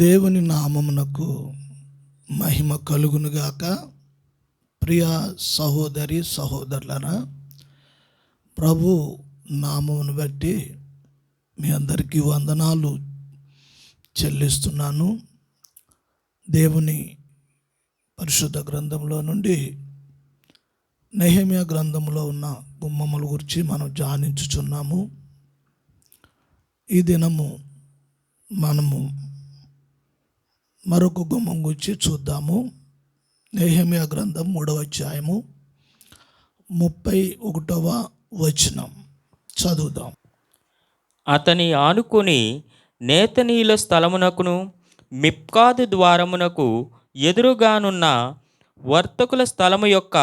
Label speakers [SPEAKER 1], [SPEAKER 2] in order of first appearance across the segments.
[SPEAKER 1] దేవుని నామమునకు మహిమ కలుగునుగాక. ప్రియ సహోదరి సహోదరులారా, ప్రభు నామమును బట్టి మీ అందరికీ వందనాలు చెల్లిస్తున్నాను. దేవుని పరిశుద్ధ గ్రంథంలో నుండి నెహెమ్యా గ్రంథంలో ఉన్న గుమ్మముల గురించి మనం ధ్యానించుచున్నాము. ఈ దినము మనము మరొక గుమ్మం గురించి చూద్దాము. నెహెమ్యా గ్రంథం 3వ అధ్యాయము 31వ వచనం చదువుదాం.
[SPEAKER 2] అతని ఆనుకుని నేతనీల స్థలమునకును మిప్కాదు ద్వారమునకు ఎదురుగానున్న వర్తకుల స్థలము యొక్క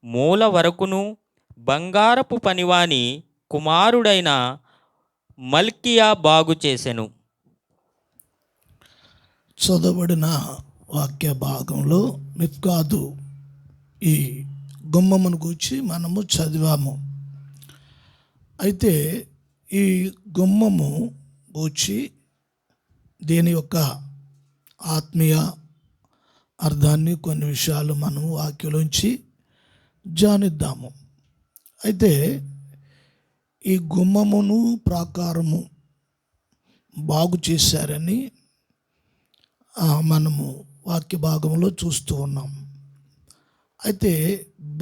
[SPEAKER 2] మూల వరకును బంగారపు పనివాని కుమారుడైన మల్కియా బాగు చేసెను.
[SPEAKER 1] చదవబడిన వాక్య భాగంలో మిప్కాదు ఈ గుమ్మమును గూర్చి మనము చదివాము. అయితే ఈ గుమ్మము గూర్చి దీని యొక్క ఆత్మీయ అర్థాన్ని కొన్ని విషయాలు మనం వాక్యలోంచి ధ్యానిద్దాము. అయితే ఈ గుమ్మమును ప్రాకారము బాగు చేశారని మనము వాక్య భాగంలో చూస్తూ ఉన్నాం. అయితే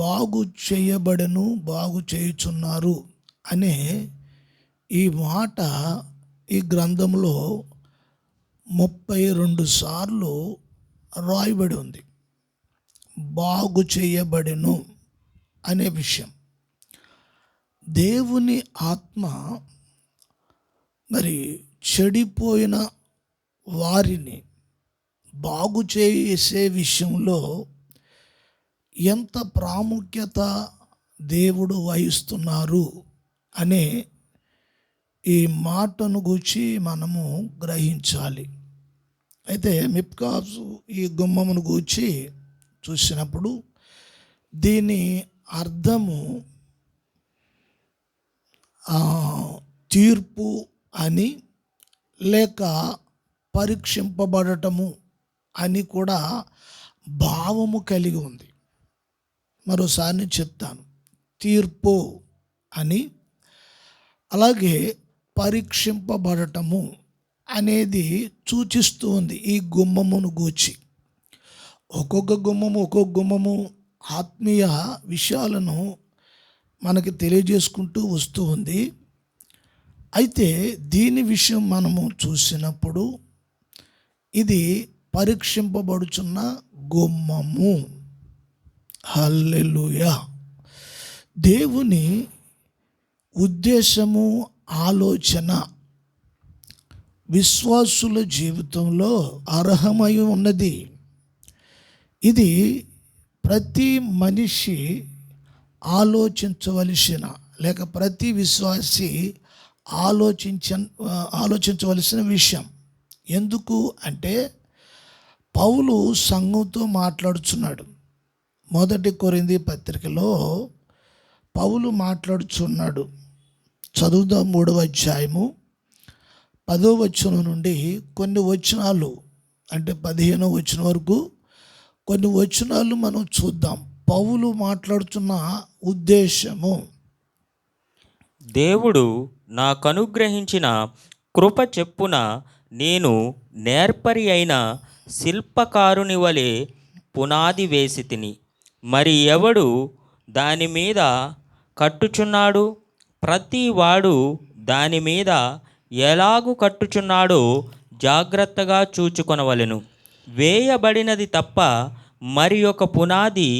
[SPEAKER 1] బాగు చేయబడను, బాగు చేయుచున్నారు అనే ఈ మాట ఈ గ్రంథంలో 32 సార్లు రాయబడి ఉంది. బాగు చేయబడెను అనే విషయం. దేవుని ఆత్మ మరి చెడిపోయిన వారిని బాగు చేసే విషయంలో ఎంత ప్రాముఖ్యత దేవుడు వహిస్తున్నారు అనే ఈ మాటను గూర్చి మనము గ్రహించాలి. అయితే మిప్కాదు ఈ గుమ్మమును గూర్చి చూసినప్పుడు దీని అర్థము తీర్పు అని, లేక పరీక్షింపబడటము అని కూడా భావము కలిగి ఉంది. మరోసారి చెప్తాను. తీర్పు అని, అలాగే పరీక్షింపబడటము అనేది సూచిస్తూ ఉంది ఈ గుమ్మమును గూర్చి. ఒక్కొక్క గుమ్మము ఆత్మీయ విషయాలను మనకి తెలియజేసుకుంటూ వస్తూ ఉంది. అయితే దీని విషయం మనము చూసినప్పుడు ఇది పరీక్షింపబడుచున్న గుమ్మము. హల్లెలూయా. దేవుని ఉద్దేశము, ఆలోచన విశ్వాసుల జీవితంలో అర్హమై ఉన్నది. ఇది ప్రతి మనిషి ఆలోచించవలసిన, లేక ప్రతి విశ్వాసి ఆలోచించవలసిన విషయం. ఎందుకు అంటే పౌలు సంఘంతో మాట్లాడుచున్నాడు. 1 కొరింథీ పత్రికలో పౌలు మాట్లాడుచున్నాడు. చదువుదాం. 3వ అధ్యాయము 10వ వచనం నుండి కొన్ని వచనాలు, అంటే 15వ వచనం వరకు కొన్ని వచనాలు మనం చూద్దాం. పౌలు మాట్లాడుతున్న ఉద్దేశము.
[SPEAKER 2] దేవుడు నాకు అనుగ్రహించిన కృప చెప్పున నేను నేర్పరి అయిన శిల్పకారుని వలె పునాది వేసి తిని, మరి ఎవడు దాని మీద కట్టుచున్నాడు? ప్రతి వాడు దాని మీద ఎలాగు కట్టుచున్నాడో జాగ్రత్తగా చూచుకొనవలెను. వేయబడినది తప్ప మరి ఒక పునాది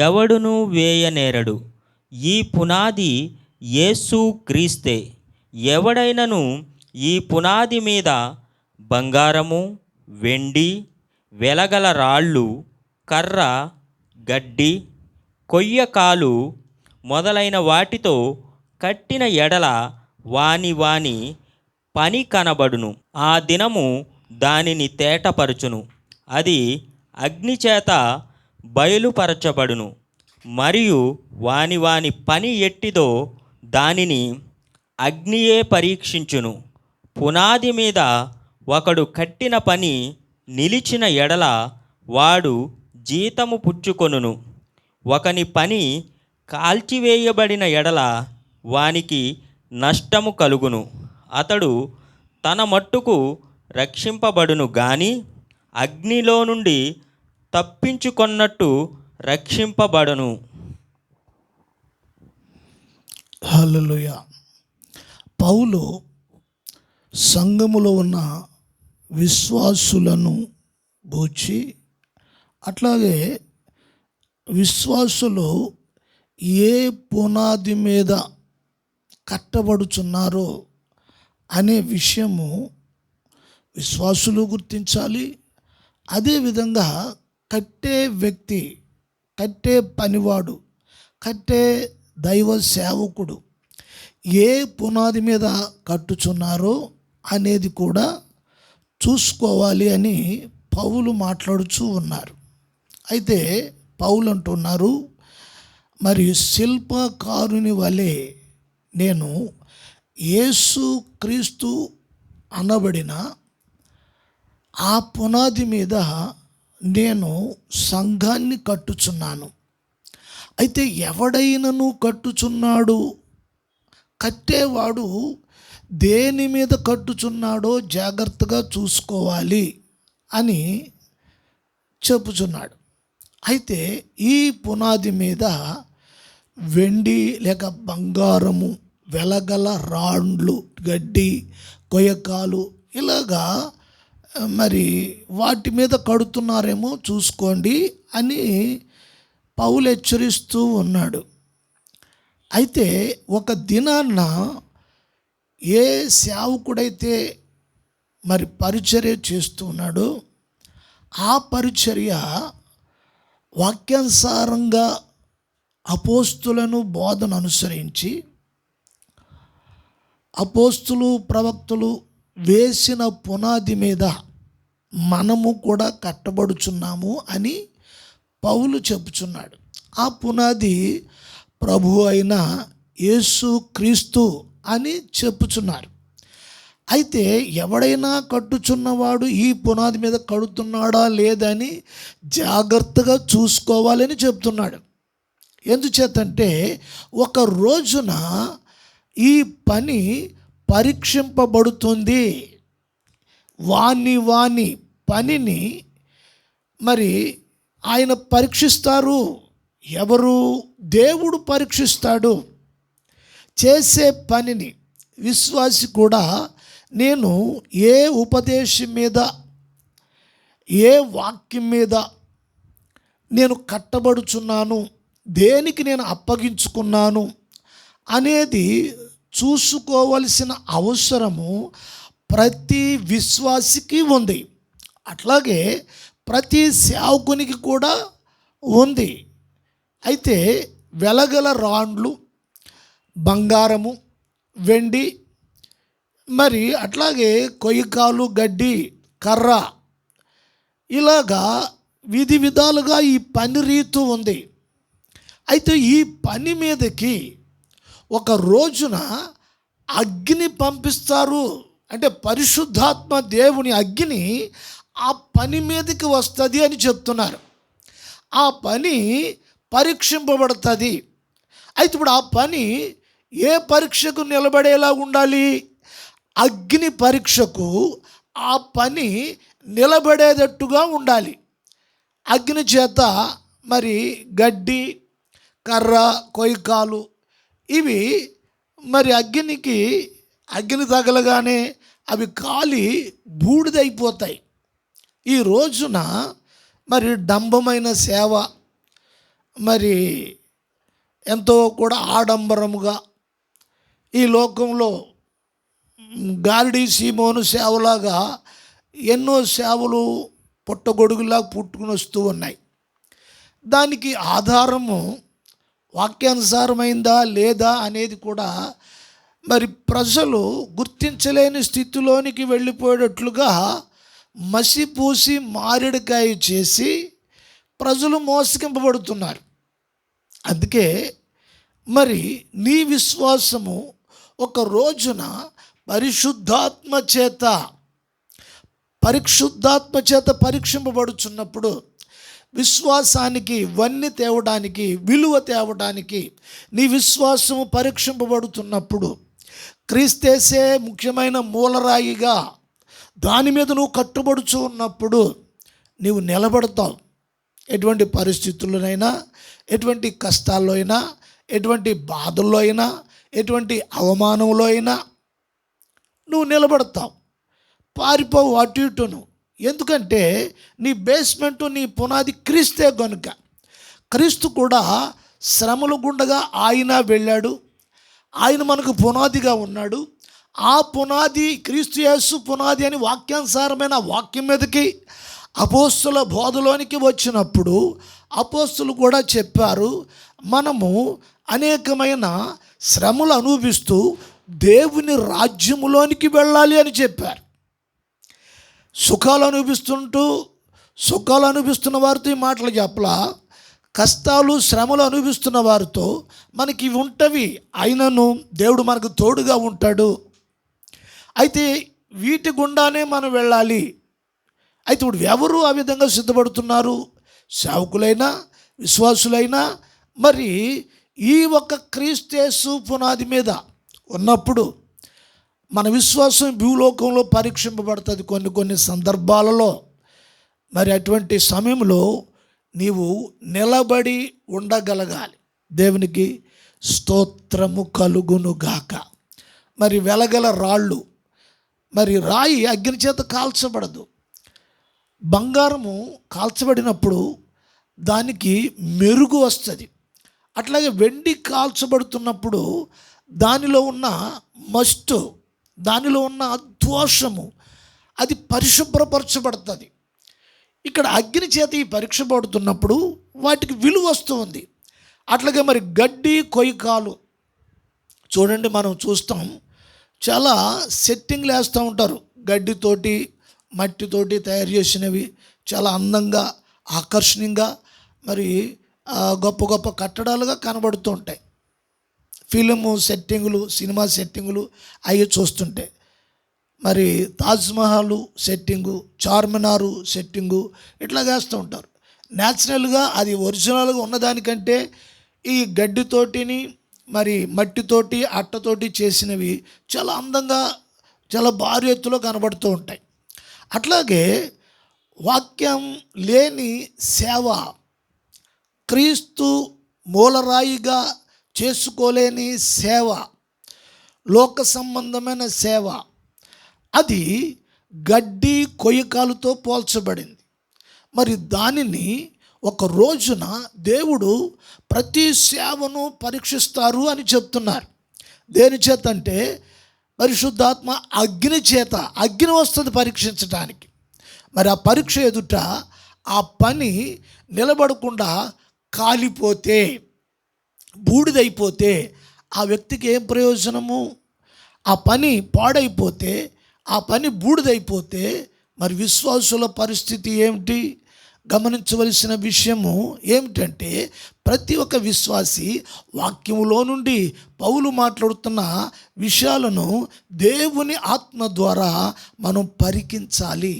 [SPEAKER 2] ఎవడునూ వేయనేరడు. ఈ పునాది యేసు క్రీస్తే. ఎవడైనను ఈ పునాది మీద బంగారము, వెండి, వెలగల రాళ్ళు, కర్ర, గడ్డి, కొయ్యకాలు మొదలైన వాటితో కట్టిన ఎడల వాని పని కనబడును. ఆ దినము దానిని తేటపరచును. అది అగ్నిచేత బయలుపరచబడును. మరియు వాని పని ఎట్టిదో దానిని అగ్నియే పరీక్షించును. పునాది మీద ఒకడు కట్టిన పని నిలిచిన ఎడల వాడు జీతము పుచ్చుకొనును. ఒకని పని కాల్చివేయబడిన ఎడల వానికి నష్టము కలుగును. అతడు తన మట్టుకు రక్షింపబడును గాని అగ్నిలో నుండి తప్పించుకొన్నట్టు రక్షింపబడను.
[SPEAKER 1] హల్లెలూయా. పౌలు సంఘములో ఉన్న విశ్వాసులను గూర్చి, అట్లాగే విశ్వాసులు ఏ పునాది మీద కట్టబడుచున్నారో అనే విషయము విశ్వాసులు గుర్తించాలి. అదేవిధంగా కట్టే వ్యక్తి, కట్టే పనివాడు, కట్టే దైవ సేవకుడు ఏ పునాది మీద కట్టుచున్నారో అనేది కూడా చూసుకోవాలి అని పౌలు మాట్లాడుచూ ఉన్నారు. అయితే పౌలు అంటున్నారు, మరి శిల్పకారుని వలె నేను యేసు క్రీస్తు అనబడిన ఆ పునాది మీద నేను సంఘాన్ని కట్టుచున్నాను. అయితే ఎవడైనను కట్టుచున్నాడు, కట్టేవాడు దేని మీద కట్టుచున్నాడో జాగ్రత్తగా చూసుకోవాలి అని చెప్పుచున్నాడు. అయితే ఈ పునాది మీద వెండి లేక బంగారము, వెలగల రాండ్లు, గడ్డి, కొయ్యకాలు ఇలాగా మరి వాటి మీద కడుతున్నారేమో చూసుకోండి అని పౌలు హెచ్చరిస్తూ ఉన్నాడు. అయితే ఒక దినాన్న ఏ సేవకుడైతే మరి పరిచర్య చేస్తూ ఉన్నాడో ఆ పరిచర్య వాక్యానుసారంగా అపోస్తులను బోధన అనుసరించి అపోస్తులు ప్రవక్తలు వేసిన పునాది మీద మనము కూడా కట్టబడుచున్నాము అని పౌలు చెప్పుచున్నాడు. ఆ పునాది ప్రభు అయిన యేసు క్రీస్తు అని చెప్పుచున్నారు. అయితే ఎవడైనా కట్టుచున్నవాడు ఈ పునాది మీద కడుతున్నాడా లేదని జాగ్రత్తగా చూసుకోవాలని చెప్తున్నాడు. ఎందుచేతంటే ఒక రోజున ఈ పని పరీక్షింపబడుతుంది. వాని పనిని మరి ఆయన పరీక్షిస్తారు. ఎవరు? దేవుడు పరీక్షిస్తాడు. చేసే పనిని విశ్వాసి కూడా నేను ఏ ఉపదేశం మీద, ఏ వాక్యం మీద నేను కట్టబడుచున్నాను, దేనికి నేను అప్పగించుకున్నాను అనేది చూసుకోవలసిన అవసరము ప్రతి విశ్వాసికి ఉంది. అట్లాగే ప్రతి సేవకునికి కూడా ఉంది. అయితే వెలగల రాండ్లు, బంగారము, వెండి, మరి అట్లాగే కొయ్యకాలు, గడ్డి, కర్ర, ఇలాగా విధి విధాలుగా ఈ పని రీతు ఉంది. అయితే ఈ పని మీదకి ఒక రోజున అగ్ని పంపిస్తారు. అంటే పరిశుద్ధాత్మ దేవుని అగ్ని ఆ పని మీదకి వస్తుంది అని చెప్తున్నారు. ఆ పని పరీక్షింపబడుతుంది. అయితే ఇప్పుడు ఆ పని ఏ పరీక్షకు నిలబడేలా ఉండాలి? అగ్ని పరీక్షకు ఆ పని నిలబడేటట్టుగా ఉండాలి. అగ్ని చేత మరి గడ్డి, కర్ర, కొయ్యకాలు ఇవి మరి అగ్ని తగలగానే అవి కాలి బూడిదైపోతాయి. ఈ రోజున మరి డంబమైన సేవ, మరి ఎంతో కూడా ఆడంబరముగా ఈ లోకంలో గారడీ సీమోను సేవలాగా ఎన్నో సేవలు పుట్టగొడుగులా పుట్టుకుని వస్తూ ఉన్నాయి. దానికి ఆధారము వాక్యానుసారమైందా లేదా అనేది కూడా మరి ప్రజలు గుర్తించలేని స్థితిలోనికి వెళ్ళిపోయేటట్లుగా మసిపూసి మారేడుకాయ చేసి ప్రజలు మోసగింపబడుతున్నారు. అందుకే మరి నీ విశ్వాసము ఒక రోజున పరిశుద్ధాత్మ చేత పరిశుద్ధాత్మ చేత పరీక్షింపబడుచున్నప్పుడు విశ్వాసానికి వన్నె తేవడానికి, విలువ తేవడానికి నీ విశ్వాసము పరీక్షింపబడుతున్నప్పుడు క్రీస్తేసే ముఖ్యమైన మూలరాయిగా దాని మీద నువ్వు కట్టుబడుచు ఉన్నప్పుడు నీవు నిలబడతావు. ఎటువంటి పరిస్థితుల్లోనైనా, ఎటువంటి కష్టాల్లో అయినా, ఎటువంటి బాధల్లో అయినా, ఎటువంటి అవమానంలో అయినా నువ్వు నిలబడతావు. పారిపోవు అటు ఇటును. ఎందుకంటే నీ బేస్మెంటు, నీ పునాది క్రీస్తే గనుక. క్రీస్తు కూడా శ్రమల గుండగా ఆయన వెళ్ళాడు. ఆయన మనకు పునాదిగా ఉన్నాడు. ఆ పునాది క్రీస్తు యేసు పునాది అని వాక్యానుసారమైన వాక్యం మీదకి అపోస్తుల బోధలోనికి వచ్చినప్పుడు అపోస్తులు కూడా చెప్పారు, మనము అనేకమైన శ్రమలు అనుభవిస్తూ దేవుని రాజ్యములోనికి వెళ్ళాలి అని చెప్పారు. సుఖాలు అనుభవిస్తున్న వారితో ఈ మాటలు చెప్పలా. కష్టాలు శ్రమలు అనుభవిస్తున్న వారితో మనకి ఇవి ఉంటవి, అయినను దేవుడు మనకు తోడుగా ఉంటాడు. అయితే వీటి గుండానే మనం వెళ్ళాలి. అయితే ఇప్పుడు ఎవరు ఆ విధంగా సిద్ధపడుతున్నారు? సేవకులైనా, విశ్వాసులైనా. మరి ఈ ఒక్క క్రీస్తేసు పునాది మీద ఉన్నప్పుడు మన విశ్వాసం భూలోకంలో పరీక్షింపబడుతుంది కొన్ని సందర్భాలలో. మరి అటువంటి సమయంలో నీవు నిలబడి ఉండగలగాలి. దేవునికి స్తోత్రము కలుగునుగాక. మరి వెలగల రాళ్ళు, మరి రాయి అగ్ని చేత కాల్చబడదు. బంగారము కాల్చబడినప్పుడు దానికి మెరుగు వస్తుంది. అట్లాగే వెండి కాల్చబడుతున్నప్పుడు దానిలో ఉన్న మస్టు, దానిలో ఉన్న దోషము అది పరిశుభ్రపరచబడుతుంది. ఇక్కడ అగ్ని చేత ఈ పరీక్ష పడుతున్నప్పుడు వాటికి విలువ వస్తుంది. అట్లాగే మరి గడ్డి, కొయ్యకాలు చూడండి, మనం చూస్తాం చాలా సెట్టింగ్లు వేస్తూ ఉంటారు. గడ్డితోటి, మట్టితోటి తయారు చేసినవి చాలా అందంగా, ఆకర్షణీయంగా, మరి గొప్ప గొప్ప కట్టడాలుగా కనబడుతూ ఉంటాయి. ఫిలిము సెట్టింగులు, సినిమా సెట్టింగులు అవి చూస్తుంటే, మరి తాజ్మహల్ సెట్టింగు, చార్మినారు సెట్టింగు ఇట్లా వేస్తూ ఉంటారు. న్యాచురల్గా అది ఒరిజినల్గా ఉన్నదానికంటే ఈ గడ్డితోటిని, మరి మట్టితోటి, అట్టతోటి చేసినవి చాలా అందంగా, చాలా భారీ ఎత్తులో కనబడుతూ ఉంటాయి. అట్లాగే వాక్యం లేని సేవ, క్రీస్తు మూలరాయిగా చేసుకోలేని సేవ, లోక సంబంధమైన సేవ, అది గడ్డి, కొయ్యకాలతో పోల్చబడింది. మరి దానిని ఒక రోజున దేవుడు ప్రతి సేవను పరీక్షిస్తారు అని చెప్తున్నారు. దేని చేత అంటే పరిశుద్ధాత్మ అగ్ని చేత. అగ్ని వస్తుంది పరీక్షించడానికి. మరి ఆ పరీక్ష ఎదుట ఆ పని నిలబడకుండా కాలిపోతే, బూడిదైపోతే ఆ వ్యక్తికి ఏం ప్రయోజనము? ఆ పని పాడైపోతే, ఆ పని బూడిదైపోతే మరి విశ్వాసుల పరిస్థితి ఏమిటి? గమనించవలసిన విషయము ఏమిటంటే, ప్రతి ఒక్క విశ్వాసి వాక్యములో నుండి పౌలు మాట్లాడుతున్న విషయాలను దేవుని ఆత్మ ద్వారా మనం పరికించాలి,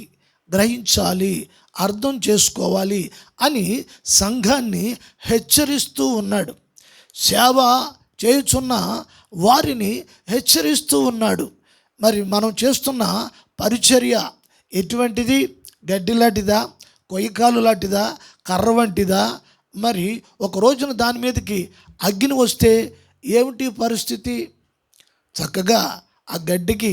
[SPEAKER 1] గ్రహించాలి, అర్థం చేసుకోవాలి అని సంఘాన్ని హెచ్చరిస్తూ ఉన్నాడు. సేవ చేయుచున్న వారిని హెచ్చరిస్తూ ఉన్నాడు. మరి మనం చేస్తున్న పరిచర్య ఎటువంటిది? గడ్డి లాంటిదా, కొయ్యకాలు లాంటిదా, కర్ర వంటిదా? మరి ఒక రోజున దాని మీదకి అగ్ని వస్తే ఏమిటి పరిస్థితి? చక్కగా ఆ గడ్డికి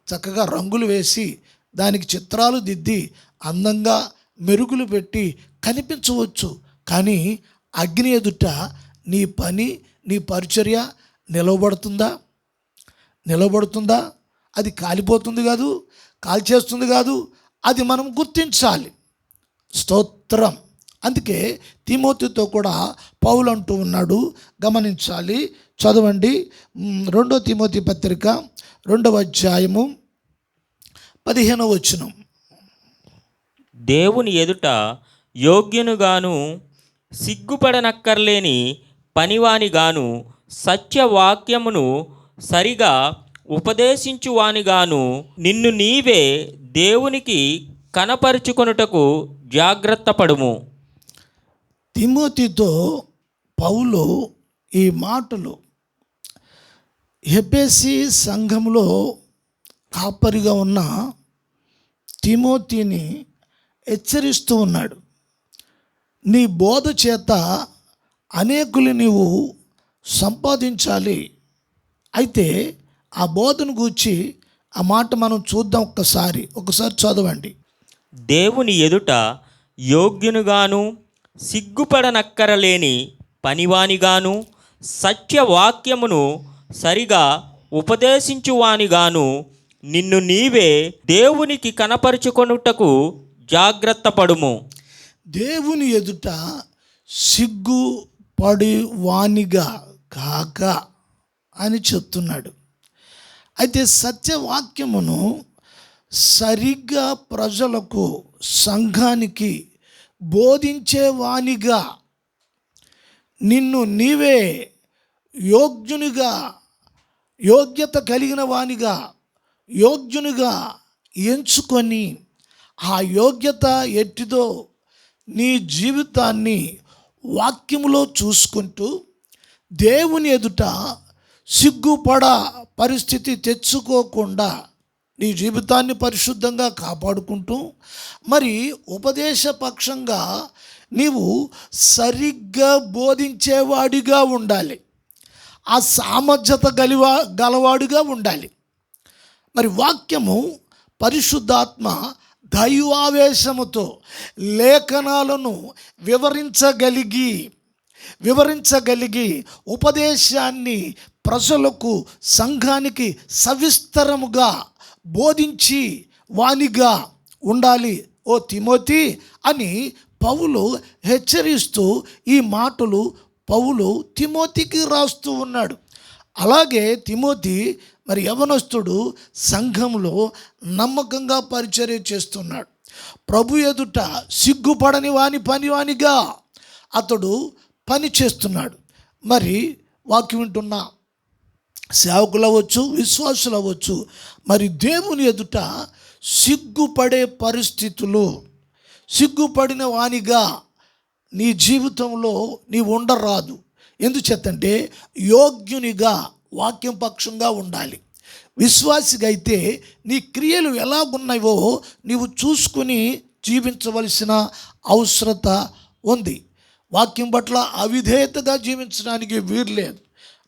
[SPEAKER 1] చక్కగా రంగులు వేసి, దానికి చిత్రాలు దిద్ది, అందంగా మెరుగులు పెట్టి కనిపించవచ్చు. కానీ అగ్ని ఎదుట నీ పని, నీ పరిచర్య నిలవబడుతుందా? అది కాలిపోతుంది కాదు, కాల్చేస్తుంది కాదు. అది మనం గుర్తించాలి. స్తోత్రం. అందుకే తిమోతితో కూడా పౌలు అంటూ ఉన్నాడు, గమనించాలి. చదవండి 2 తిమోతి పత్రిక 2వ అధ్యాయము 15వ వచనం.
[SPEAKER 2] దేవుని ఎదుట యోగ్యునుగాను, సిగ్గుపడనక్కర్లేని పనివానిగాను, సత్యవాక్యమును సరిగా ఉపదేశించువానిగాను నిన్ను నీవే దేవునికి కనపరుచుకొనుటకు జాగ్రత్త పడుము.
[SPEAKER 1] తిమోతితో పౌలు ఈ మాటలు ఎఫెసీ సంఘంలో కాపరిగా ఉన్న తిమోతిని హెచ్చరిస్తూ ఉన్నాడు. నీ బోధ చేత అనేకులు నీవు సంపాదించాలి. అయితే ఆ బోధను గూర్చి ఆ మాట మనం చూద్దాం. ఒకసారి చదవండి.
[SPEAKER 2] దేవుని ఎదుట యోగ్యునిగాను సిగ్గుపడనక్కరలేని పనివానిగాను సత్యవాక్యమును సరిగా ఉపదేశించువానిగాను నిన్ను నీవే దేవునికి కనపరుచుకొనుటకు జాగ్రత్త పడుము.
[SPEAKER 1] దేవుని ఎదుట సిగ్గుపడి వానిగా కాక అని చెప్తున్నాడు. అయితే సత్యవాక్యమును సరిగ్గా ప్రజలకు సంఘానికి బోధించేవానిగా నిన్ను నీవే యోగ్యత కలిగిన వానిగా యోగ్యునిగా ఎంచుకొని ఆ యోగ్యత ఎట్టిదో నీ జీవితాన్ని వాక్యములో చూసుకుంటూ దేవుని ఎదుట సిగ్గుపడ పరిస్థితి తెచ్చుకోకుండా నీ జీవితాన్ని పరిశుద్ధంగా కాపాడుకుంటూ మరి ఉపదేశపక్షంగా నీవు సరిగ్గా బోధించేవాడిగా ఉండాలి. ఆ సామర్థ్యత గలవాడిగా ఉండాలి. మరి వాక్యము పరిశుద్ధాత్మ దైవావేశముతో లేఖనాలను వివరించగలిగి ఉపదేశాన్ని ప్రజలకు సంఘానికి సవిస్తరముగా బోధించి వానిగా ఉండాలి ఓ తిమోతి అని పౌలు హెచ్చరిస్తూ ఈ మాటలు పౌలు తిమోతికి రాస్తూ ఉన్నాడు. అలాగే తిమోతి మరి యవనస్తుడు సంఘంలో నమ్మకంగా పరిచర్య చేస్తున్నాడు. ప్రభు ఎదుట సిగ్గుపడని పనివానిగా అతడు పని చేస్తున్నాడు. మరి వాక్యం వింటున్న సేవకులు అవ్వచ్చు, విశ్వాసులు అవ్వచ్చు, మరి దేవుని ఎదుట సిగ్గుపడే పరిస్థితులు, సిగ్గుపడిన వానిగా నీ జీవితంలో నీవు ఉండరాదు. ఎందుచేతంటే యోగ్యునిగా వాక్యం పక్షంగా ఉండాలి. విశ్వాసిగా అయితే నీ క్రియలు ఎలాగున్నాయో నీవు చూసుకుని జీవించవలసిన అవసరత ఉంది. వాక్యం పట్ల అవిధేయతగా జీవించడానికి వీర్లేదు.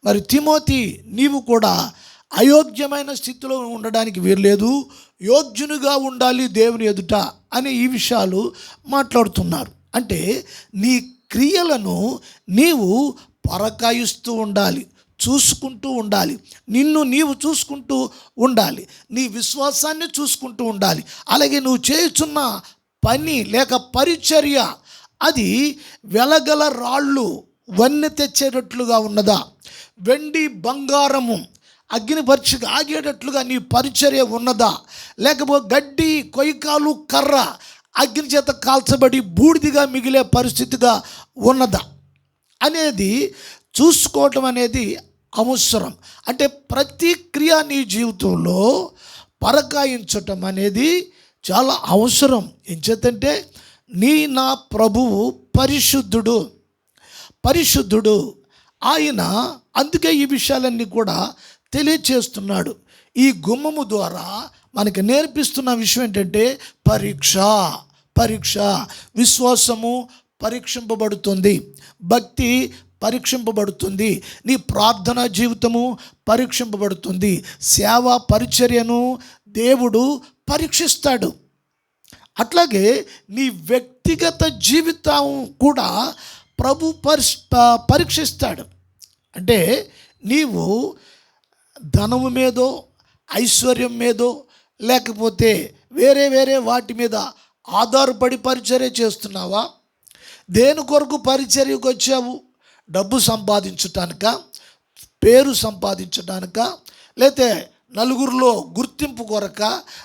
[SPEAKER 1] మరి తిమోతి నీవు కూడా అయోగ్యమైన స్థితిలో ఉండడానికి వీర్లేదు, యోగ్యునిగా ఉండాలి దేవుని ఎదుట అనే ఈ విషయాలు మాట్లాడుతున్నారు. అంటే నీ క్రియలను నీవు పరకాయిస్తూ ఉండాలి, చూసుకుంటూ ఉండాలి, నిన్ను నీవు చూసుకుంటూ ఉండాలి, నీ విశ్వాసాన్ని చూసుకుంటూ ఉండాలి. అలాగే నువ్వు చేయుచున్న పని లేక పరిచర్య అది వెలగల రాళ్ళు వన్నె తెచ్చేటట్లుగా ఉన్నదా, వెండి బంగారము అగ్ని పరీక్షకు ఆగేటట్లుగా నీ పరిచర్య ఉన్నదా, లేకపోతే గడ్డి కొయ్యకాలు కర్ర అగ్ని చేత కాల్చబడి బూడిదిగా మిగిలే పరిస్థితిగా ఉన్నదా అనేది చూసుకోవటం అనేది అవసరం. అంటే ప్రతి క్రియ నీ జీవితంలో పరకాయించటం అనేది చాలా అవసరం. ఏం చేతంటే నా ప్రభువు పరిశుద్ధుడు ఆయన. అందుకే ఈ విషయాలన్నీ కూడా తెలియచేస్తున్నాడు. ఈ గుమ్మము ద్వారా మనకి నేర్పిస్తున్న విషయం ఏంటంటే పరీక్ష. విశ్వాసము పరీక్షింపబడుతుంది, భక్తి పరీక్షింపబడుతుంది, నీ ప్రార్థనా జీవితము పరీక్షింపబడుతుంది, సేవ పరిచర్యను దేవుడు పరీక్షిస్తాడు. అట్లాగే నీ వ్యక్తిగత జీవితం కూడా ప్రభు పరీక్షిస్తాడు. అంటే నీవు ధనము మీదో ఐశ్వర్యం మీదో లేకపోతే వేరే వాటి మీద ఆధారపడి పరిచర్య చేస్తున్నావా? దేని కొరకు పరిచర్యకు వచ్చావు? డబ్బు సంపాదించటానిక, పేరు సంపాదించటానిక, లేతే నలుగురిలో గుర్తింపు కొరక,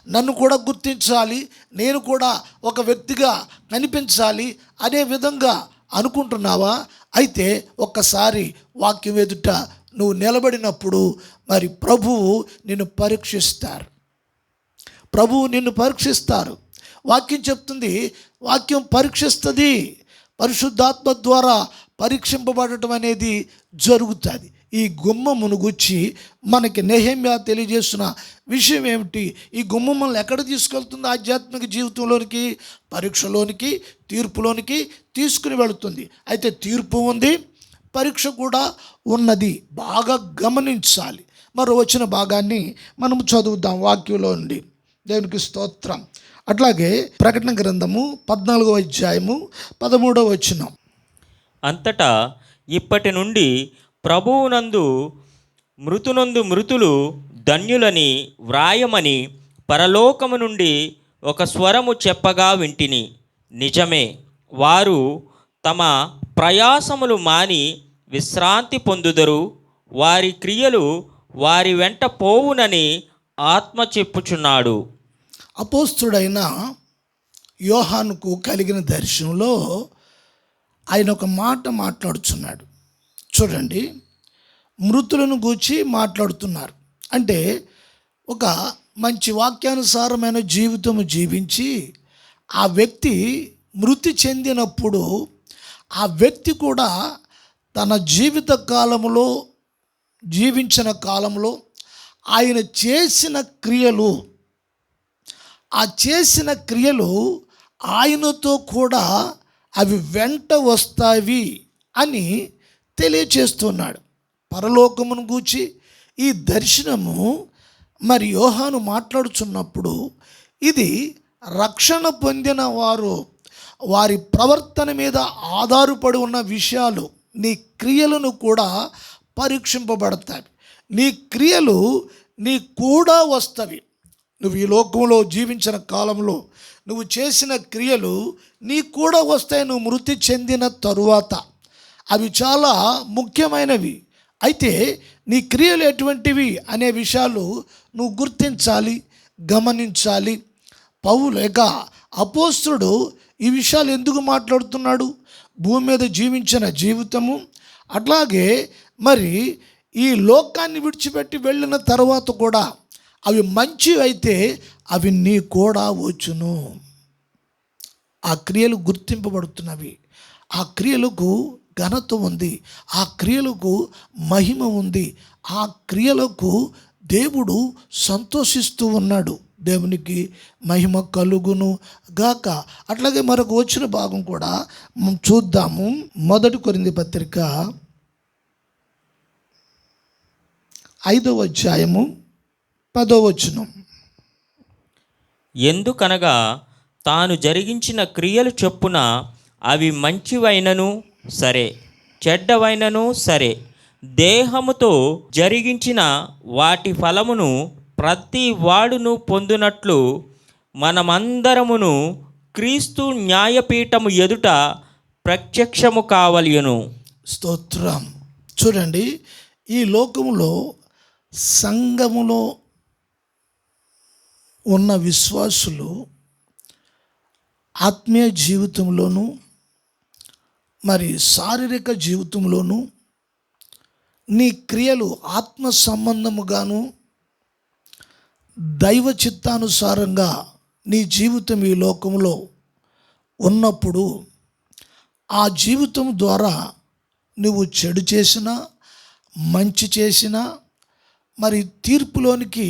[SPEAKER 1] నన్ను కూడా గుర్తించాలి, నేను కూడా ఒక వ్యక్తిగా కనిపించాలి అనే విధంగా అనుకుంటున్నావా? అయితే ఒక్కసారి వాక్యం ఎదుట నువ్వు నిలబడినప్పుడు మరి ప్రభువు నిన్ను పరీక్షిస్తారు. ప్రభువు నిన్ను పరీక్షిస్తారు. వాక్యం చెప్తుంది, వాక్యం పరీక్షిస్తుంది. పరిశుద్ధాత్మ ద్వారా పరీక్షింపబడటం అనేది జరుగుతుంది. ఈ గుమ్మమును గుచ్చి మనకి నెహెమ్యా తెలియజేస్తున్న విషయం ఏమిటి? ఈ గుమ్మం మనల్ని ఎక్కడ తీసుకెళ్తుంది? ఆధ్యాత్మిక జీవితంలోనికి, పరీక్షలోనికి, తీర్పులోనికి తీసుకుని వెళుతుంది. అయితే తీర్పు ఉంది, పరీక్ష కూడా ఉన్నది. బాగా గమనించాలి. మరో వచ్చిన భాగాన్ని మనం చదువుదాం వాక్యంలో నుండి. దేవునికి స్తోత్రం. అట్లాగే ప్రకటన గ్రంథము 14వ అధ్యాయము 13వ వచనం.
[SPEAKER 2] అంతటా ఇప్పటి నుండి ప్రభువునందు మృతులు ధన్యులని వ్రాయమని పరలోకము నుండి ఒక స్వరము చెప్పగా వింటిని. నిజమే, వారు తమ ప్రయాసములు మాని విశ్రాంతి పొందుదరు, వారి క్రియలు వారి వెంట పోవునని ఆత్మ చెప్పుచున్నాడు.
[SPEAKER 1] అపోస్తుడైన యోహానుకు కలిగిన దర్శనంలో ఆయన ఒక మాట మాట్లాడుచున్నాడు. చూడండి, మృతులను గూర్చి మాట్లాడుతున్నారు. అంటే ఒక మంచి వాక్యానుసారమైన జీవితము జీవించి ఆ వ్యక్తి మృతి చెందినప్పుడు ఆ వ్యక్తి కూడా తన జీవిత కాలంలో జీవించిన కాలంలో ఆయన చేసిన క్రియలు, ఆ చేసిన క్రియలు ఆయనతో కూడా అవి వెంట వస్తాయి అని తెలియచేస్తున్నాడు. పరలోకమును గూర్చి ఈ దర్శనము మరి యోహాను మాట్లాడుచున్నప్పుడు ఇది రక్షణ పొందిన వారి ప్రవర్తన మీద ఆధారపడి ఉన్న విషయాలు. నీ క్రియలను కూడా పరీక్షింపబడతాయి. నీ క్రియలు నీ కూడా వస్తవి. నువ్వు ఈ లోకంలో జీవించిన కాలంలో నువ్వు చేసిన క్రియలు నీ కూడా వస్తాయి నువ్వు మృతి చెందిన తరువాత. అవి చాలా ముఖ్యమైనవి. అయితే నీ క్రియలు ఎటువంటివి అనే విషయాలు నువ్వు గుర్తించాలి, గమనించాలి. లేక అపోస్తుడు ఈ విషయాలు ఎందుకు మాట్లాడుతున్నాడు? భూమి మీద జీవించిన జీవితము, అట్లాగే మరి ఈ లోకాన్ని విడిచిపెట్టి వెళ్ళిన తర్వాత కూడా అవి మంచివి అయితే అవి నీ కూడా వచ్చును. ఆ క్రియలు గుర్తింపబడుతున్నవి. ఆ క్రియలకు ఘనత ఉంది, ఆ క్రియలకు మహిమ ఉంది, ఆ క్రియలకు దేవుడు సంతోషిస్తూ ఉన్నాడు. దేవునికి మహిమ కలుగును గాక. అట్లాగే మరొక వచ్చిన భాగం కూడా చూద్దాము. 1 కొరింథీ పత్రిక 5వ అధ్యాయము 10వ వచనం.
[SPEAKER 2] ఎందుకనగా తాను జరిగించిన క్రియలు చొప్పున అవి మంచివైనను సరే, చెడ్డవైనను సరే, దేహముతో జరిగించిన వాటి ఫలమును ప్రతి వాడును పొందునట్లు మనమందరమును క్రీస్తు న్యాయపీఠము ఎదుట ప్రత్యక్షము కావలయును.
[SPEAKER 1] స్తోత్రం. చూడండి, ఈ లోకములో సంఘములో ఉన్న విశ్వాసులు ఆత్మీయ జీవితంలోనూ మరి శారీరక జీవితంలోనూ నీ క్రియలు ఆత్మ సంబంధముగాను దైవ చిత్తానుసారంగా నీ జీవితం ఈ లోకంలో ఉన్నప్పుడు ఆ జీవితం ద్వారా నువ్వు చెడు చేసినా మంచి చేసినా మరి తీర్పులోనికి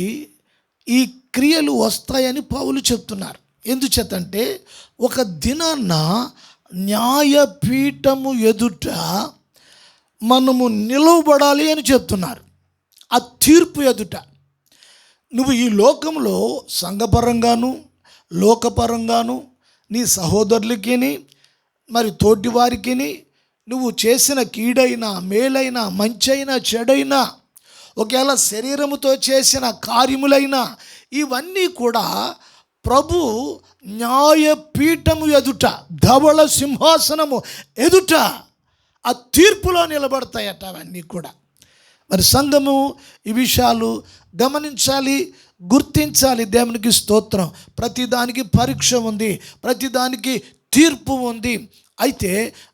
[SPEAKER 1] ఈ క్రియలు వస్తాయని పౌలు చెప్తున్నారు. ఎందుచేతంటే ఒక దినాన్న న్యాయపీఠము ఎదుట మనము నిలవబడాలి అని చెప్తున్నారు. ఆ తీర్పు ఎదుట నువ్వు ఈ లోకంలో సంఘపరంగాను లోకపరంగాను నీ సహోదరులకి మరి తోటి వారికి నువ్వు చేసిన కీడైనా మేలైనా మంచైనా చెడైనా ఒకవేళ శరీరముతో చేసిన కార్యములైనా ఇవన్నీ కూడా ప్రభు న్యాయపీఠము ఎదుట, ధవళ సింహాసనము ఎదుట ఆ తీర్పులో నిలబడతాయట అవన్నీ కూడా. మరి సంఘము ఈ విషయాలు గమనించాలి, గుర్తించాలి. దేవునికి స్తోత్రం. ప్రతిదానికి పరీక్ష ఉంది, ప్రతిదానికి తీర్పు ఉంది. అయితే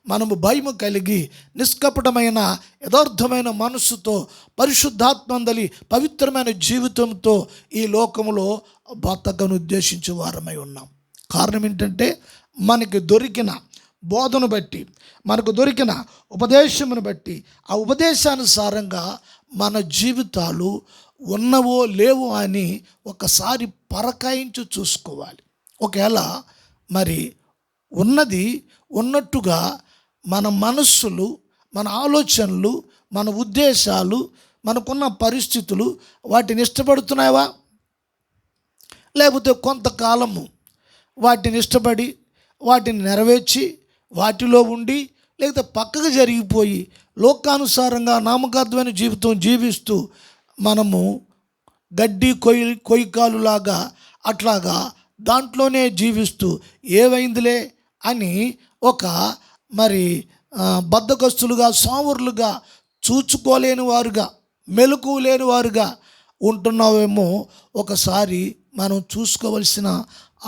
[SPEAKER 1] మనము భయము కలిగి నిష్కపటమైన యథార్థమైన మనస్సుతో పరిశుద్ధాత్మందలి పవిత్రమైన జీవితంతో ఈ లోకములో బతకను ఉద్దేశించే వారమై ఉన్నాం. కారణం ఏంటంటే మనకి దొరికిన బోధను బట్టి, మనకు దొరికిన ఉపదేశమును బట్టి, ఆ ఉపదేశానుసారంగా మన జీవితాలు ఉన్నవో లేవో అని ఒకసారి పరకాయించి చూసుకోవాలి. ఒకవేళ మరి ఉన్నది ఉన్నట్టుగా మన మనస్సులు, మన ఆలోచనలు, మన ఉద్దేశాలు, మనకున్న పరిస్థితులు వాటిని ఇష్టపడుతున్నాయా? లేకపోతే కొంతకాలము వాటిని ఇష్టపడి వాటిని నెరవేర్చి వాటిలో ఉండి, లేకపోతే పక్కకు జరిగిపోయి లోకానుసారంగా నామకార్థమైన జీవితం జీవిస్తూ మనము గడ్డి కొయ్యకాలులాగా అట్లాగా దాంట్లోనే జీవిస్తూ ఏవైందిలే అని ఒక మరి బద్ధకస్తులుగా, సోమరులుగా, చూచుకోలేని వారుగా, మెలకువ లేని వారుగా ఉంటున్నావేమో ఒకసారి మనం చూసుకోవలసిన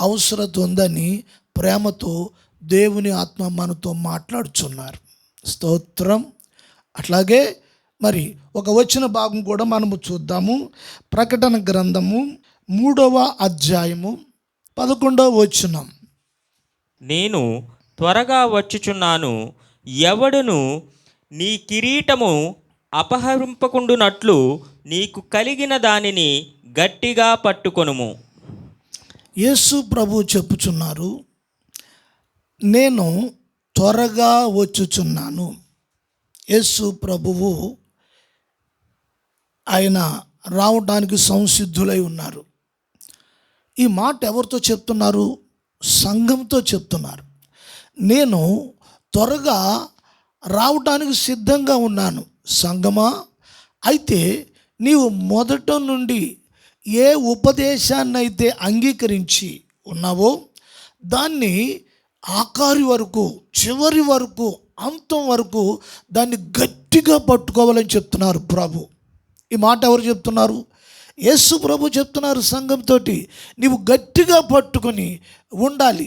[SPEAKER 1] అవసరం ఉందని ప్రేమతో దేవుని ఆత్మ మనతో మాట్లాడుచున్నారు. స్తోత్రం. అట్లాగే మరి ఒక వచ్చిన భాగం కూడా మనము చూద్దాము. ప్రకటన గ్రంథము 3వ అధ్యాయము 11వ వచనం.
[SPEAKER 2] నేను త్వరగా వచ్చుచున్నాను, ఎవడును నీ కిరీటము అపహరింపకుండునట్లు నీకు కలిగిన దానిని గట్టిగా పట్టుకొనుము.
[SPEAKER 1] యేసు ప్రభు చెప్పుచున్నారు, నేను త్వరగా వచ్చుచున్నాను. యేసు ప్రభువు ఆయన రావడానికి సంసిద్ధులై ఉన్నారు. ఈ మాట ఎవరితో చెప్తున్నారు? సంఘంతో చెప్తున్నారు. నేను త్వరగా రావడానికి సిద్ధంగా ఉన్నాను సంఘమా. అయితే నీవు మొదట నుండి ఏ ఉపదేశాన్ని అయితే అంగీకరించి ఉన్నావో దాన్ని ఆఖరి వరకు, చివరి వరకు, అంతం వరకు దాన్ని గట్టిగా పట్టుకోవాలని చెప్తున్నారు ప్రభు. ఈ మాట ఎవరు చెప్తున్నారు? యేసు ప్రభు చెప్తున్నారు సంఘంతో, నీవు గట్టిగా పట్టుకొని ఉండాలి.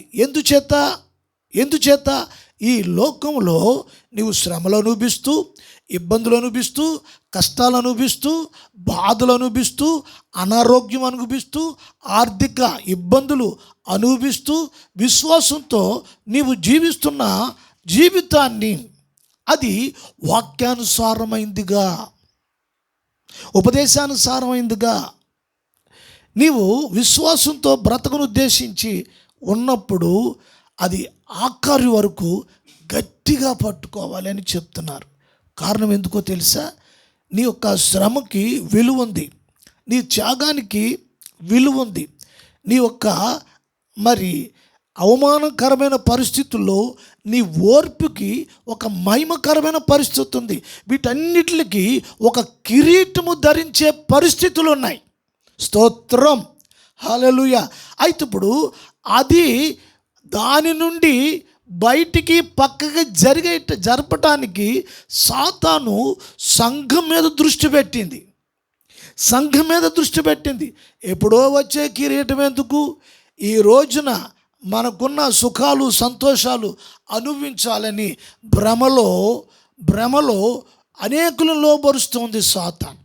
[SPEAKER 1] ఎందుచేత ఈ లోకంలో నీవు శ్రమలు అనుభవిస్తూ, ఇబ్బందులు అనుభవిస్తూ, కష్టాలు అనుభవిస్తూ, బాధలు అనుభవిస్తూ, అనారోగ్యం అనుభవిస్తూ, ఆర్థిక ఇబ్బందులు అనుభవిస్తూ, విశ్వాసంతో నీవు జీవిస్తున్న జీవితాన్ని అది వాక్యానుసారమైందిగా, ఉపదేశానుసారమైందిగా నీవు విశ్వాసంతో బ్రతకను ఉద్దేశించి ఉన్నప్పుడు అది ఆఖరి వరకు గట్టిగా పట్టుకోవాలి అని చెప్తున్నారు. కారణం ఎందుకో తెలుసా? నీ యొక్క శ్రమకి విలువ ఉంది, నీ త్యాగానికి విలువ ఉంది, నీ యొక్క మరి అవమానకరమైన పరిస్థితుల్లో నీ ఓర్పుకి ఒక మహిమకరమైన పరిస్థితి ఉంది. వీటన్నిటికి ఒక కిరీటము ధరించే పరిస్థితులు ఉన్నాయి. స్తోత్రం, హల్లెలూయా. అయితే ఇప్పుడు అది దాని నుండి బయటికి పక్కకి జరపటానికి సాతాను సంఘం మీద దృష్టి పెట్టింది. ఎప్పుడో వచ్చే కిరీటం ఎందుకు? ఈ రోజున మనకున్న సుఖాలు, సంతోషాలు అనుభవించాలని భ్రమలో అనేకులను లోబరుస్తుంది సాతాను.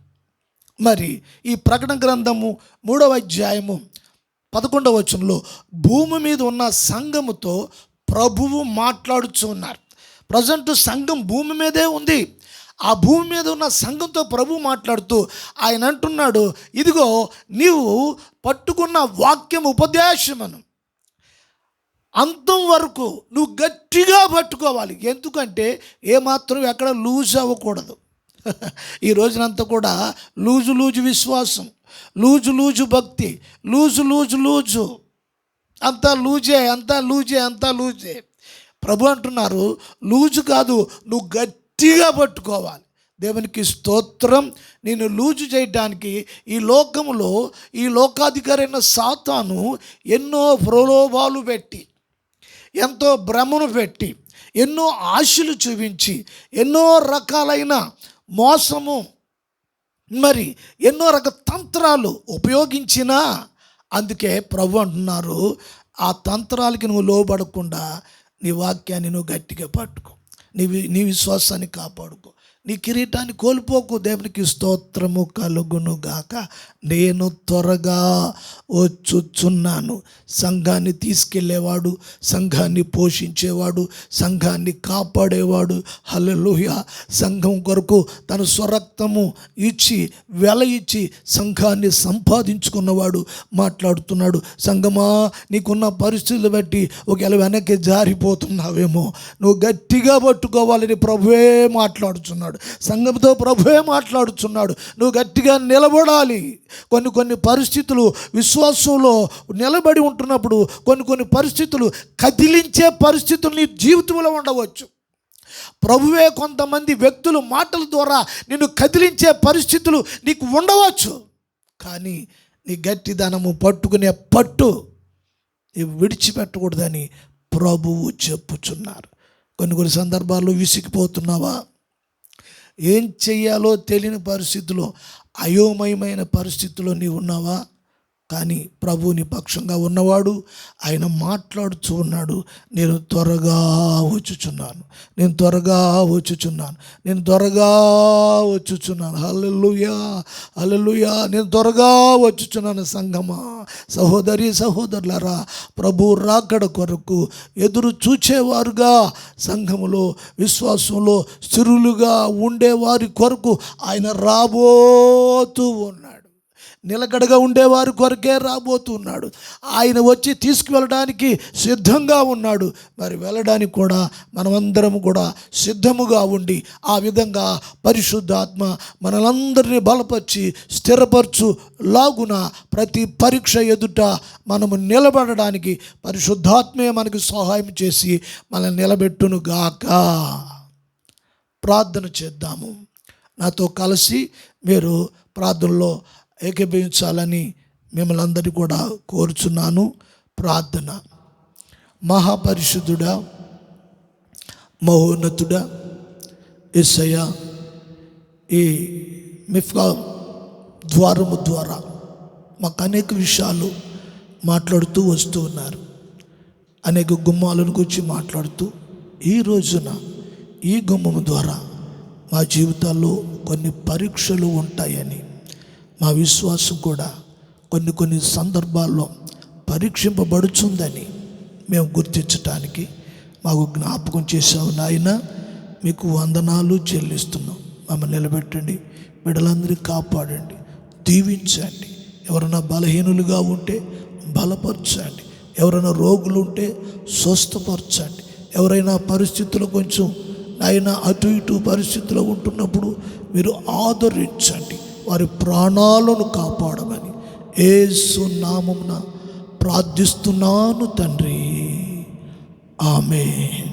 [SPEAKER 1] మరి ఈ ప్రకటన గ్రంథము 3వ అధ్యాయము 11వ వచనంలో భూమి మీద ఉన్న సంఘముతో ప్రభువు మాట్లాడుచూ ఉన్నారు. ప్రజెంట్ సంఘం భూమి మీదే ఉంది. ఆ భూమి మీద ఉన్న సంఘంతో ప్రభు మాట్లాడుతూ ఆయన అంటున్నాడు, ఇదిగో నీవు పట్టుకున్న వాక్యం ఉపదేశమును అంతం వరకు నువ్వు గట్టిగా పట్టుకోవాలి. ఎందుకంటే ఏమాత్రం ఎక్కడ లూజ్ అవ్వకూడదు. ఈ రోజునంతా కూడా లూజు విశ్వాసం, లూజు భక్తి, లూజు అంతా లూజే. ప్రభు అంటున్నారు, లూజు కాదు, నువ్వు గట్టిగా పట్టుకోవాలి. దేవునికి స్తోత్రం. నేను లూజు చేయడానికి ఈ లోకములో ఈ లోకాధికారైన సాతాను ఎన్నో ప్రలోభాలు పెట్టి, ఎంతో భ్రమను పెట్టి, ఎన్నో ఆశలు చూపించి, ఎన్నో రకాలైన మోసము, మరి ఎన్నో రకాల తంత్రాలు ఉపయోగించినా, అందుకే ప్రభు అంటున్నారు, ఆ తంత్రాలకి నువ్వు లోబడకుండా నీ వాక్యాన్ని నువ్వు గట్టిగా పట్టుకో, నీ విశ్వాసాన్ని కాపాడుకో, నీ కిరీటాన్ని కోల్పోకు. దేవునికి స్తోత్రము కలుగును గాక. నేను త్వరగా వచ్చుచున్నాను. సంఘాన్ని తీసుకెళ్ళేవాడు, సంఘాన్ని పోషించేవాడు, సంఘాన్ని కాపాడేవాడు, హల్లెలూయా, సంఘం కొరకు తన స్వరక్తము ఇచ్చి వెల ఇచ్చి సంఘాన్ని సంపాదించుకున్నవాడు మాట్లాడుతున్నాడు. సంఘమా, నీకున్న పరిస్థితులు బట్టి ఒకవేళ వెనక్కి జారిపోతున్నావేమో, నువ్వు గట్టిగా పట్టుకోవాలని ప్రభువే మాట్లాడుతున్నాడు. సంఘంతో ప్రభువే మాట్లాడుతున్నాడు. నువ్వు గట్టిగా నిలబడాలి. కొన్ని పరిస్థితులు విశ్వాసంలో నిలబడి ఉంటున్నప్పుడు కొన్ని పరిస్థితులు కదిలించే పరిస్థితులు నీ జీవితంలో ఉండవచ్చు. ప్రభువే కొంతమంది వ్యక్తులు మాటల ద్వారా నిన్ను కదిలించే పరిస్థితులు నీకు ఉండవచ్చు. కానీ నీ గట్టిదనము పట్టుకునే పట్టు నీవు విడిచిపెట్టకూడదని ప్రభువు చెప్పుచున్నారు. కొన్ని సందర్భాల్లో విసిగిపోతున్నావా? ఏం చెయ్యాలో తెలియని పరిస్థితిలో, అయోమయమైన పరిస్థితిలో నీవు ఉన్నావా? కానీ ప్రభు నీ పక్షంగా ఉన్నవాడు, ఆయన మాట్లాడుతూ ఉన్నాడు. నేను త్వరగా వచ్చుచున్నాను, నేను త్వరగా వచ్చుచున్నాను, నేను త్వరగా వచ్చుచున్నాను. హల్లెలూయా, హల్లెలూయా, నేను త్వరగా వచ్చుచున్నాను. సంఘమా, సహోదరి సహోదరులారా, ప్రభు రాకడ కొరకు ఎదురు చూచేవారుగా, సంఘములో విశ్వాసంలో స్థిరులుగా ఉండేవారి కొరకు ఆయన రాబోతూ ఉన్నాడు. నిలకడగా ఉండేవారి కొరకే రాబోతున్నాడు. ఆయన వచ్చి తీసుకువెళ్ళడానికి సిద్ధంగా ఉన్నాడు. మరి వెళ్ళడానికి కూడా మనమందరం కూడా సిద్ధముగా ఉండి, ఆ విధంగా పరిశుద్ధాత్మ మనలందరినీ బలపరిచి స్థిరపరచు లాగున ప్రతి పరీక్ష ఎదుట మనము నిలబడడానికి పరిశుద్ధాత్మే మనకు సహాయం చేసి మనల్ని నిలబెట్టును గాక. ప్రార్థన చేద్దాము. నాతో కలిసి మీరు ప్రార్థనలో ఏకీభవించాలని మిమ్మల్ని అందరినీ కూడా కోరుచున్నాను. ప్రార్థన. మహాపరిశుద్ధుడా, మహోన్నతుడా, యేసయ్యా, ఈ మిఫ్కా ద్వారము ద్వారా మాకు అనేక విషయాలు మాట్లాడుతూ వస్తూ ఉన్నారు. అనేక గుమ్మాలను గురించి మాట్లాడుతూ, ఈ రోజున ఈ గుమ్మము ద్వారా మా జీవితాల్లో కొన్ని పరీక్షలు ఉంటాయని, మా విశ్వాసం కూడా కొన్ని సందర్భాల్లో పరీక్షింపబడుతుందని మేము గుర్తించటానికి మాకు జ్ఞాపకం చేసావు నాయన. మీకు వందనాలు చెల్లిస్తున్నాం. మమ్మల్ని నిలబెట్టండి, బిడ్డలందరినీ కాపాడండి, దీవించండి. ఎవరైనా బలహీనులుగా ఉంటే బలపరచండి, ఎవరైనా రోగులు ఉంటే స్వస్థపరచండి, ఎవరైనా పరిస్థితులు కొంచెం నాయన అటు ఇటు పరిస్థితుల్లో ఉంటున్నప్పుడు మీరు ఆదరించండి, వారి ప్రాణాలను కాపాడమని యేసు నామమున ప్రార్థిస్తున్నాను తండ్రి. ఆమేన్.